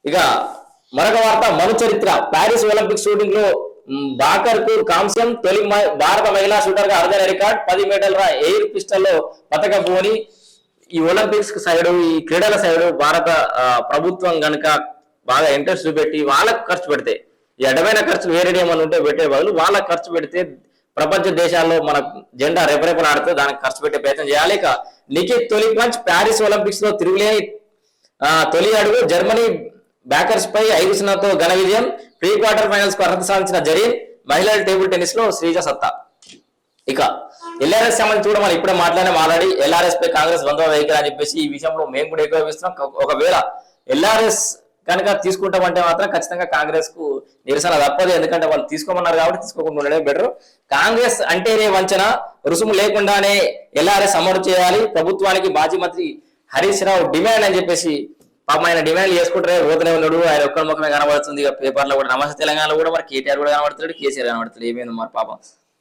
ఇక మరొక వార్త మను చరిత్ర ప్యారిస్ ఒలింపిక్ షూటింగ్ లో బాకర్ కు కాంస్యం తొలి భారత మహిళా షూటర్ గా అరుదైన రికార్డ్ 10 మీటర్ల ఎయిర్ పిస్టల్ లో పతక భూని ఈ ఒలింపిక్స్ సైడ్ ఈ క్రీడల సైడ్ భారత ప్రభుత్వం గనుక బాగా ఇంట్రెస్ట్ చూపెట్టి వాళ్ళకు ఖర్చు పెడితే ఈ అడ్డమైన ఖర్చులు వేరే ఏమన్నా ఉంటే పెట్టే బదులు వాళ్ళకి ఖర్చు పెడితే ప్రపంచ దేశాల్లో మన జెండా రెపరెపలాడితే దానికి ఖర్చు పెట్టే ప్రయత్నం చేయాలి. ఇక నిఖిత్ తొలి పంచ్ ప్యారిస్ ఒలింపిక్స్ లో తిరుగులేని తొలి అడుగు జర్మనీ బ్యాకర్స్ పై 5-0తో ఘన విజయం. ప్రీ క్వార్టర్ ఫైనల్స్ కు అర్హత సాధించిన జరీన్ మహిళల టేబుల్ టెన్నిస్ లో శ్రీజ సత్తా. ఇక ఎల్ఆర్ఎస్ సంబంధించి కూడా మనం ఇప్పుడే మాట్లాడినాం ఆల్రెడీ. ఎల్ఆర్ఎస్ పై కాంగ్రెస్ బంధువు వైఖరి అని చెప్పేసి ఈ విషయంలో మేము కూడా ఏకీభవిస్తున్నాం. ఒకవేళ ఎల్ఆర్ఎస్ కనుక తీసుకుంటామంటే మాత్రం ఖచ్చితంగా కాంగ్రెస్ కు నిరసన తప్పదు. ఎందుకంటే వాళ్ళు తీసుకోమన్నారు కాబట్టి తీసుకోకుండా ఉండడం బెటర్. కాంగ్రెస్ అంటేనే వంచన, రుసుము లేకుండానే ఎల్ఆర్ఎస్ అమలు చేయాలి. ప్రభుత్వానికి మాజీ మంత్రి హరీష్ రావు డిమాండ్ అని చెప్పేసి పాపం ఆయన డిమాండ్ చేసుకుంటారే పోతూనే ఉన్నాడు. ఆయన ఒక్కరి ముఖమే కనబడుతుంది. ఇక పేపర్లో కూడా నమస్తే తెలంగాణలో కూడా మరి కేటీఆర్ కూడా కనబడుతున్నాడు, కేసీఆర్ కనబడుతున్నాడు. ఏమైంది మరి పాపం.